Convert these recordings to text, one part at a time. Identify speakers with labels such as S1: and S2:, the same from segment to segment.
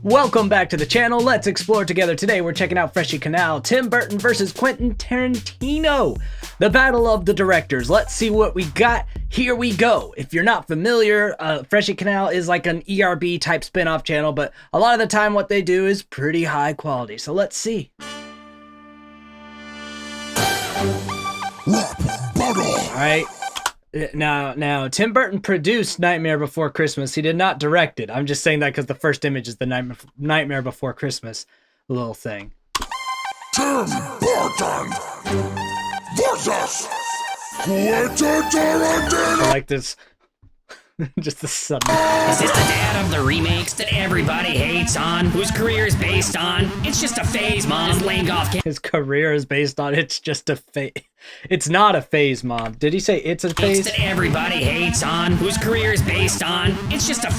S1: Welcome back to the channel. Let's explore together. Today we're checking out Freshie Canal, Tim Burton versus Quentin Tarantino. The battle of the directors. Let's see what we got. Here we go. If you're not familiar, Freshie Canal is like an ERB type spin-off channel, but a lot of the time what they do is pretty high quality. So let's see. Alright. Now, Tim Burton produced Nightmare Before Christmas. He did not direct it. I'm just saying that because the first image is the Nightmare Before Christmas little thing.
S2: Tim Burton versus Quentin Tarantino.
S1: I like this. Just the sudden.
S3: Is this the dad of the remakes that everybody hates on? Whose career is based on? It's just a phase, Mom. Laying off.
S1: His career is based on it's just a phase. It's not a phase, Mom. Did he say it's a phase?
S3: That everybody hates on. Whose career is based on? It's just a.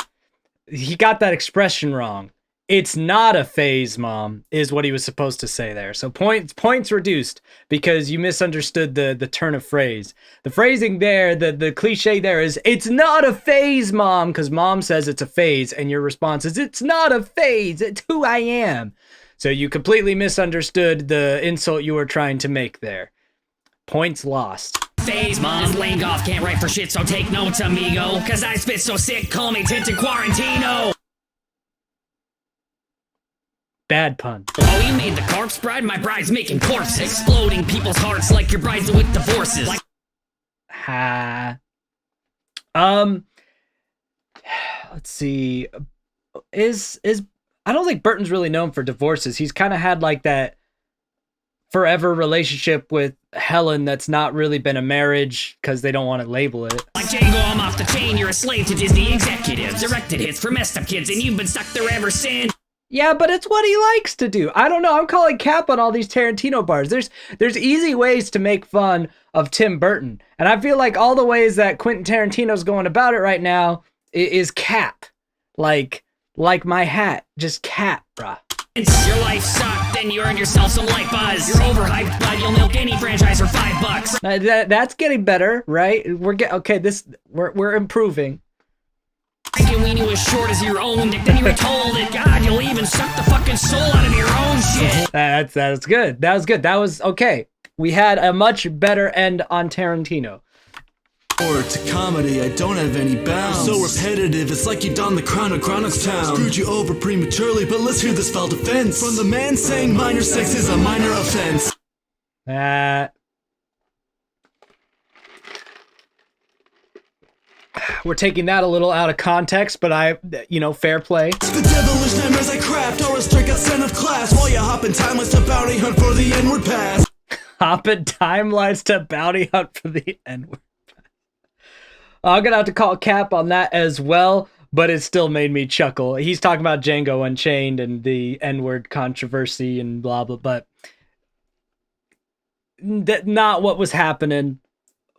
S1: He got that expression wrong. It's not a phase, Mom, is what he was supposed to say there. So points reduced because you misunderstood the turn of phrase. The phrasing there, the cliche there is, it's not a phase, Mom, because Mom says it's a phase, and your response is, it's not a phase, it's who I am. So you completely misunderstood the insult you were trying to make there. Points lost.
S3: Phase, Mom. Laying off, can't write for shit, so take notes, amigo. Cause I spit so sick, call me Tintin Quarantino.
S1: Bad pun.
S3: Oh, you made the corpse bride? My bride's making corpses. Exploding people's hearts like your bride's with divorces. Like
S1: let's see. I don't think Burton's really known for divorces. He's kind of had like that forever relationship with Helen that's not really been a marriage because they don't want to label it.
S3: Like Django, I'm off the chain. You're a slave to Disney executives. Directed hits for messed up kids, and you've been stuck there ever since.
S1: Yeah, but it's what he likes to do. I don't know. I'm calling cap on all these Tarantino bars. There's easy ways to make fun of Tim Burton. And I feel like all the ways that Quentin Tarantino's going about it right now is cap. Like my hat. Just cap, bruh.
S3: Your life sucked, then you earned yourself some light buzz. You're overhyped, but you'll milk any franchise for $5.
S1: That's getting better, right? We're improving.
S3: Freaking weenie was short as your own dick, then you were told it. God, you'll even suck the fucking soul out of your own shit.
S1: That's good. That was good. That was okay. We had a much better end on Tarantino.
S4: Or to comedy, I don't have any bounds. So repetitive, it's like you donned the crown of Chronic's Town. Screwed you over prematurely, but let's hear this foul defense. From the man saying minor sex is a minor offense.
S1: We're taking that a little out of context, but fair play.
S4: The devilish nightmares I craft are a straight-out son of class. While you hop in timeless to bounty hunt for the N-word pass.
S1: Hop in timelines to bounty hunt for the N-word pass. I'm gonna have to call cap on that as well, but it still made me chuckle. He's talking about Django Unchained and the N-word controversy and blah, blah, but not what was happening,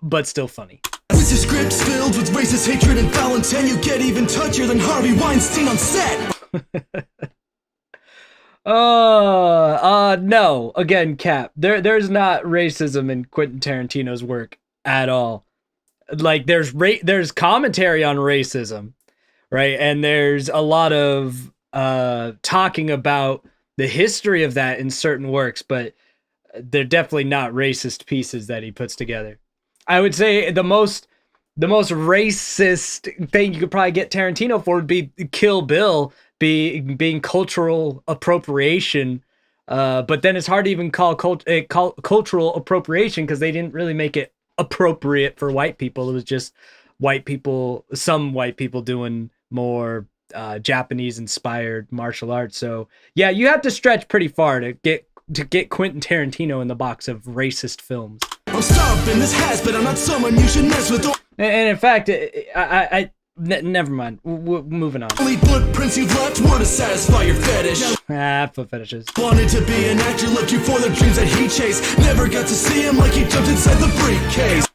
S1: but still funny.
S4: With your scripts filled with racist hatred and foul intent, you get even touchier than Harvey Weinstein on set.
S1: No. Again, cap. There's not racism in Quentin Tarantino's work at all. Like there's commentary on racism, right? And there's a lot of talking about the history of that in certain works, but they're definitely not racist pieces that he puts together. I would say the most racist thing you could probably get Tarantino for would be Kill Bill being cultural appropriation. But then it's hard to even call cultural appropriation because they didn't really make it appropriate for white people. It was just some white people doing more Japanese inspired martial arts. So yeah, you have to stretch pretty far to get Quentin Tarantino in the box of racist films.
S4: I'm stopping this has, but I'm not someone you should mess with.
S1: And in fact, never mind. Moving on.
S4: Only footprints you've left were to satisfy your fetish.
S1: Foot fetishes.
S4: Wanted to be an actor, left you for the dreams that he chased. Never got to see him like he jumped inside the briefcase.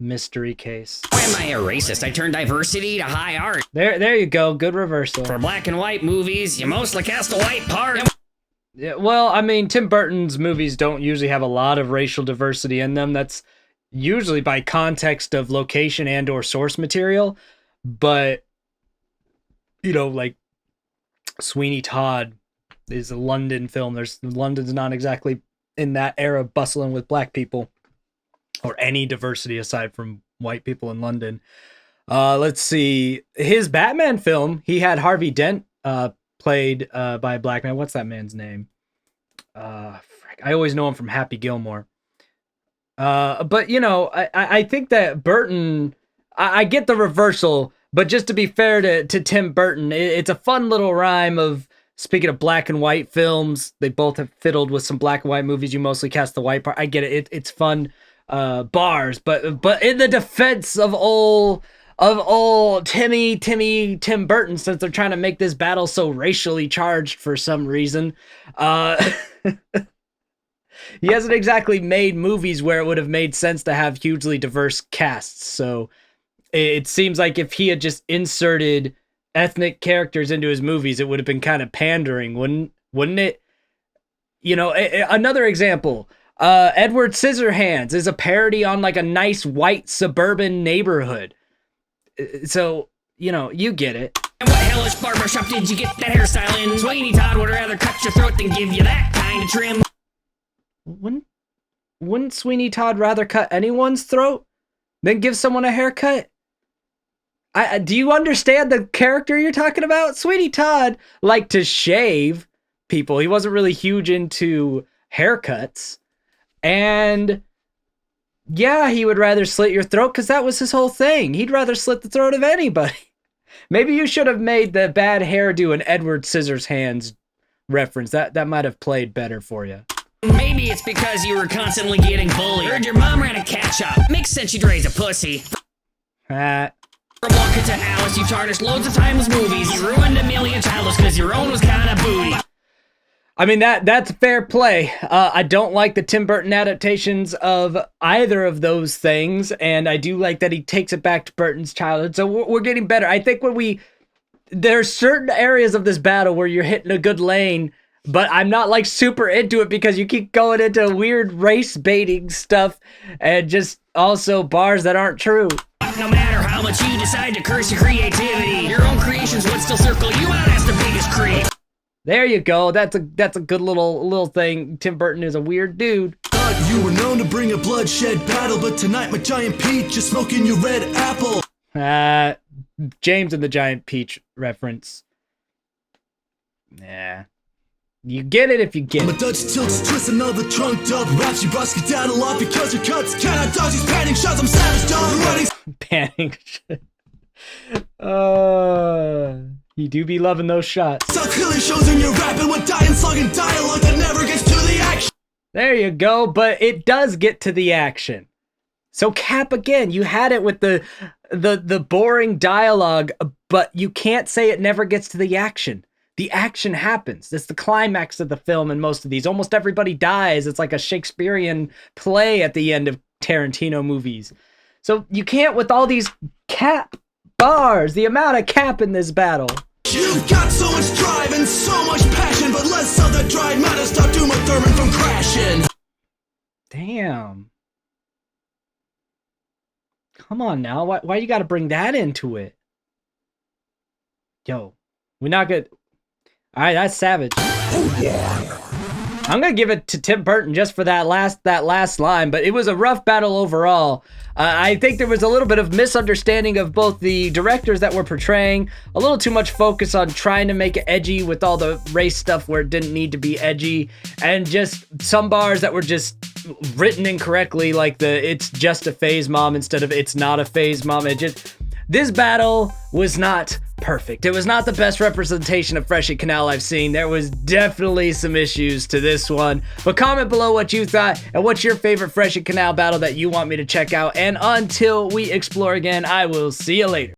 S1: Mystery case.
S3: Why am I a racist? I turn diversity to high art.
S1: There you go. Good reversal.
S3: For black and white movies, you mostly cast a white part.
S1: Yeah, well, I mean, Tim Burton's movies don't usually have a lot of racial diversity in them. That's usually by context of location and or source material. But, like Sweeney Todd is a London film. London's not exactly in that era bustling with black people or any diversity aside from white people in London. Let's see. His Batman film, he had Harvey Dent played by a black man. What's that man's name? I always know him from Happy Gilmore. But, you know, I think that Burton, I get the reversal, but just to be fair to Tim Burton, it's a fun little rhyme of, speaking of black and white films, they both have fiddled with some black and white movies. You mostly cast the white part. I get it. It's fun bars, but in the defense of old Tim Burton, since they're trying to make this battle so racially charged for some reason, he hasn't exactly made movies where it would have made sense to have hugely diverse casts. So it seems like if he had just inserted ethnic characters into his movies, it would have been kind of pandering, wouldn't it? You know, another example, Edward Scissorhands is a parody on like a nice white suburban neighborhood. So, you know, you get it.
S3: What hellish barbershop did you get that hairstyle in? Sweeney Todd would rather cut your throat than give you that kind of trim.
S1: Wouldn't Sweeney Todd rather cut anyone's throat than give someone a haircut? Do you understand the character you're talking about? Sweeney Todd liked to shave people. He wasn't really huge into haircuts. And yeah, he would rather slit your throat because that was his whole thing. He'd rather slit the throat of anybody. Maybe you should have made the bad hairdo an Edward Scissorhands reference. That might have played better for you.
S3: Maybe it's because you were constantly getting bullied. Heard your mom ran a cat shop. Makes sense you'd raise a pussy. From Walker to Alice, you tarnished loads of timeless movies. You ruined a million titles because your own was kind of booty.
S1: I mean, that's fair play. I don't like the Tim Burton adaptations of either of those things, and I do like that he takes it back to Burton's childhood. So we're getting better. I think there's certain areas of this battle where you're hitting a good lane, but I'm not like super into it because you keep going into weird race baiting stuff and just also bars that aren't true.
S3: No matter how much you decide to curse your creativity, your own creations would still circle you out as the biggest creep.
S1: There you go. That's a good little thing. Tim Burton is a weird dude.
S4: You were known to bring a bloodshed battle, but tonight my giant peach is smoking your red apple.
S1: James and the Giant Peach reference. Nah. You get it if you get it.
S4: My Dutch tilts, twisting all the trunk dub raps. You brought skedaddle off because your cuts cannot dodge these panning shots. I'm savage, dog. Running.
S1: Panning shit. You do be loving those shots.
S4: So clearly shows in your rapping with dying slugging dialogue that never gets to the action.
S1: There you go, but it does get to the action. So Cap, again, you had it with the boring dialogue, but you can't say it never gets to the action. The action happens. It's the climax of the film in most of these. Almost everybody dies. It's like a Shakespearean play at the end of Tarantino movies. So you can't with all these Cap bars, the amount of Cap in this battle.
S4: You've got so much drive and so much passion, but less of that drive might have stopped Uma Thurman from crashing.
S1: Damn. Come on now. Why you gotta bring that into it? Yo, we're not good. All right, that's savage. I'm gonna give it to Tim Burton just for that last line, but it was a rough battle overall. I think there was a little bit of misunderstanding of both the directors that were portraying, a little too much focus on trying to make it edgy with all the race stuff where it didn't need to be edgy, and just some bars that were just written incorrectly, like it's just a phase mom instead of it's not a phase mom. This battle was not perfect. It was not the best representation of Fresh and Canal I've seen. There was definitely some issues to this one. But comment below what you thought and what's your favorite Fresh and Canal battle that you want me to check out. And until we explore again, I will see you later.